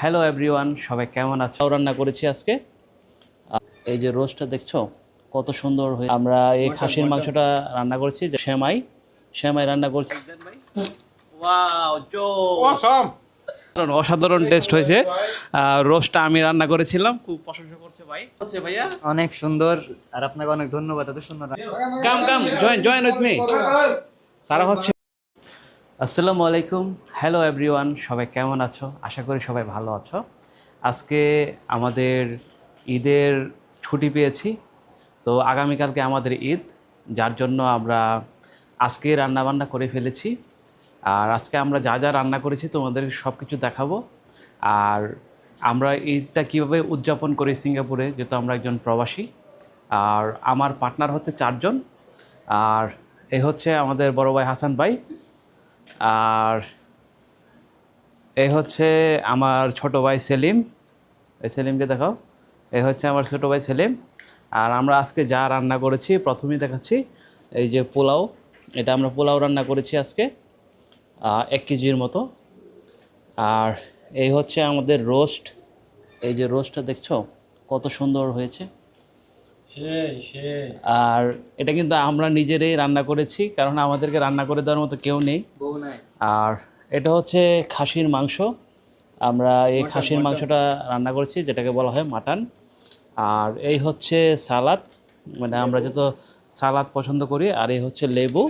Hello everyone, সবাই কেমন আছো? রান্না করেছি আজকে। এই যে রোস্টটা দেখছো কত সুন্দর হয়ে। আমরা এই খাসির মাংসটা রান্না করেছি, যে সেমাই সেমাই রান্না করছি। ওয়াও, অসাধারণ টেস্ট হয়েছে। রোস্টটা আমি রান্না করেছিলাম, খুব প্রশংসা করছে ভাই। হচ্ছে ভাইয়া অনেক সুন্দর, আর আপনাকে অনেক ধন্যবাদ। এত সুন্দর কাম কাম জয়েন উইথ মি। তারা হচ্ছে আসসালামু আলাইকুম, হ্যালো এভরিওয়ান, সবাই কেমন আছো? আশা করি সবাই ভালো আছো। আজকে আমাদের ঈদের ছুটি পেয়েছি, তো আগামীকালকে আমাদের ঈদ, যার জন্য আমরা আজকে রান্নাবান্না করে ফেলেছি। আর আজকে আমরা যা যা রান্না করেছি তোমাদের সব কিছু দেখাবো। আর আমরা ঈদটা কীভাবে উদযাপন করি সিঙ্গাপুরে, যেহেতু আমরা একজন প্রবাসী। আর আমার পার্টনার হচ্ছে 4 জন। আর এ হচ্ছে আমাদের বড় ভাই হাসান ভাই, আর এই হচ্ছে আমার ছোট ভাই সেলিম। এই সেলিমকে দেখাও। এই হচ্ছে আমার ছোট ভাই সেলিম। আর আমরা আজকে যা রান্না করেছি প্রথমেই দেখাচ্ছি। এই যে পোলাও, এটা আমরা পোলাও রান্না করেছি আজকে 1 কেজির মতো। আর এই হচ্ছে আমাদের রোস্ট। এই যে রোস্টটা দেখছো কত সুন্দর হয়েছে। আর এটা কিন্তু আমরা নিজেরাই রান্না করেছি, কারণ আমাদেরকে রান্না করে দেওয়ার মতো কেউ নেই। আর এটা হচ্ছে খাসির মাংস। আমরা এই খাসির মাংসটা রান্না করেছি, যেটাকে বলা হয় মাটন। আর এই হচ্ছে সালাদ, মানে আমরা যত সালাদ পছন্দ করি। আর এই হচ্ছে লেবু।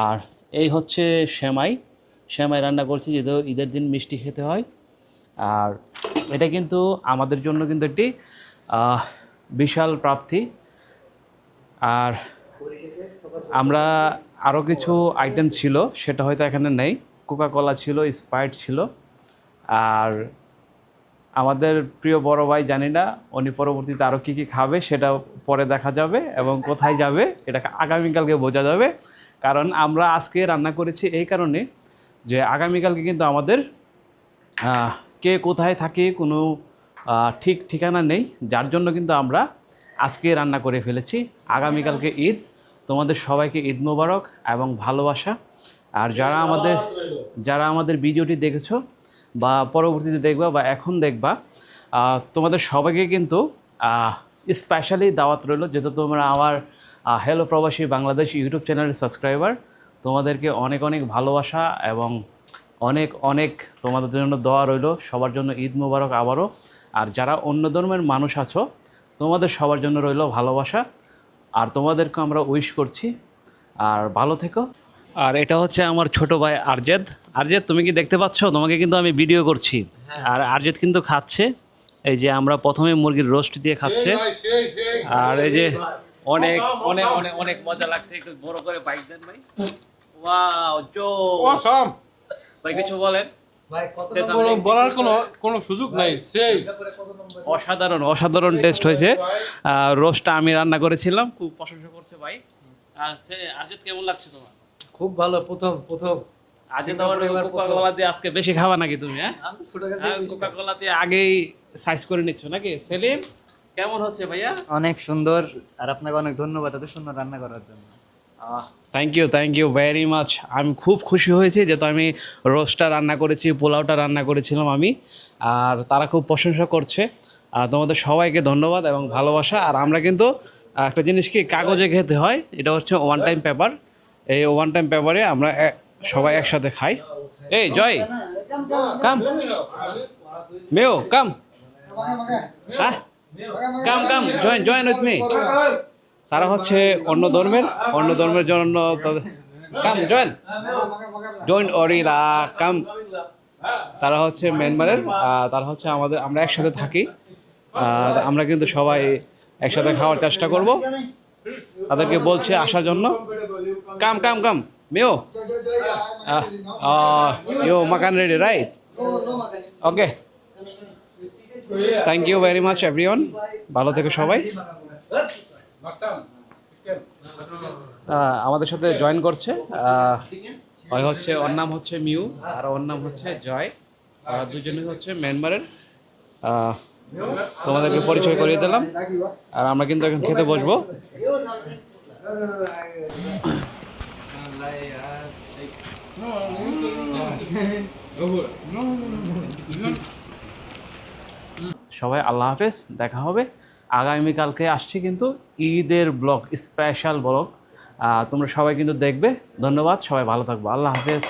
আর এই হচ্ছে সেমাই সেমাই রান্না করছি, যেহেতু ঈদের দিন মিষ্টি খেতে হয়। আর এটা কিন্তু আমাদের জন্য কিন্তু একটি বিশাল প্রাপ্তি। আর আমরা আরও কিছু আইটেম ছিল, সেটা হয়তো এখানে নেই। কোকাকোলা ছিল, স্প্রাইট ছিল। আর আমাদের প্রিয় বড় ভাই, জানি না উনি পরবর্তীতে আরও কী কী খাবে, সেটা পরে দেখা যাবে, এবং কোথায় যাবে এটা আগামীকালকে বোঝা যাবে। কারণ আমরা আজকে রান্না করেছি এই কারণে যে আগামীকালকে কিন্তু আমাদের কে কোথায় থাকে কোনো ঠিক ঠিকানা নেই, যার জন্য কিন্তু আমরা আজকে রান্না করে ফেলেছি। আগামীকালকে ঈদ, তোমাদের সবাইকে ঈদ মোবারক এবং ভালোবাসা। আর যারা আমাদের ভিডিওটি দেখেছো বা পরবর্তীতে দেখবা বা এখন দেখবা, তোমাদের সবাইকে কিন্তু স্পেশালি দাওয়াত রইল, যেহেতু তোমরা আমার হ্যালো প্রবাসী বাংলাদেশ ইউটিউব চ্যানেলের সাবস্ক্রাইবার। তোমাদেরকে অনেক অনেক ভালোবাসা এবং অনেক অনেক তোমাদের জন্য দোয়া রইল। সবার জন্য ঈদ মোবারক আবারও। আর যারা অন্য ধর্মের মানুষ আছো, তোমাদের সবার জন্য রইল ভালোবাসা। আর তোমাদেরকে আমরা উইশ করছি, আর ভালো থেকো। আর এটা হচ্ছে আমার ছোট ভাই আরজেদ। আরজেদ, তুমি কি দেখতে পাচ্ছ? তোমাকে কিন্তু আমি ভিডিও করছি। আর আরজেদ কিন্তু খাচ্ছে। এই যে আমরা প্রথমে মুরগির রোস্ট দিয়ে খাচ্ছে। আর এই যে অনেক অনেক অনেক অনেক মজা লাগছে। একটু বড় করে বাইক দেন ভাই। ওয়াও, জোস ভাই, কিছু বলেন। বলার কোনো সুযোগ নাই। সেই অসাধারণ অসাধারণ টেস্ট হয়েছে। রোস্টটা আমি রান্না করেছিলাম, খুব প্রশংসা করছে ভাই। আরজেদ, কেমন লাগছে তোমার? খুব ভালো। প্রথম আজকে তোমার কোকাকোলা দিয়ে আজকে বেশি খাওয়া নাকি তুমি? কোকাকোলা দিয়ে আগেই সাইজ করে নিচ্ছ নাকি? সেলিম, কেমন হচ্ছে ভাইয়া? অনেক সুন্দর, আর আপনাকে অনেক ধন্যবাদ এত সুন্দর রান্না করার জন্য। Thank you very much. আমি খুব খুশি হয়েছি, যেহেতু আমি রোস্টটা রান্না করেছি, পোলাওটা রান্না করেছিলাম আমি। আর তারা খুব প্রশংসা করছে। তোমাদের সবাইকে ধন্যবাদ এবং ভালোবাসা। আর আমরা কিন্তু একটা জিনিস কি কাগজে খেতে হয়, এটা হচ্ছে ওয়ান টাইম পেপার। এই ওয়ান টাইম পেপারে আমরা সবাই একসাথে খাই। এই জয়, কাম মেও কাম, হ্যাঁ কাম কাম জয়েন উইথ মি। তারা হচ্ছে অন্য ধর্মের জন্য কাম জয়েন অরিলা কাম। তারা হচ্ছে মিয়ানমারের। তারা হচ্ছে আমরা একসাথে থাকি। আর আমরা কিন্তু সবাই একসাথে খাওয়ার চেষ্টা করব। তাদেরকে বলছে আসার জন্য। কাম কাম কাম মেও, ইউ মাকান ready right? Okay, thank you very much everyone. ভালো থেকো সবাই। আমাদের সাথে জয়েন করছে ওর নাম হচ্ছে মিউ, আর ওর নাম হচ্ছে জয়। দুজনেই হচ্ছে মিয়ানমারের। তোমাদেরকে পরিচয় করিয়ে দিলাম। আর আমরা কিন্তু এখন খেতে বসবো। সবাই আল্লাহ হাফেজ, দেখা হবে। আগামীকালকে আসছি কিন্তু ঈদের ব্লগ, স্পেশাল ব্লগ, তোমরা সবাই কিন্তু দেখবে। ধন্যবাদ, সবাই ভালো থাকবো, আল্লাহ হাফেজ।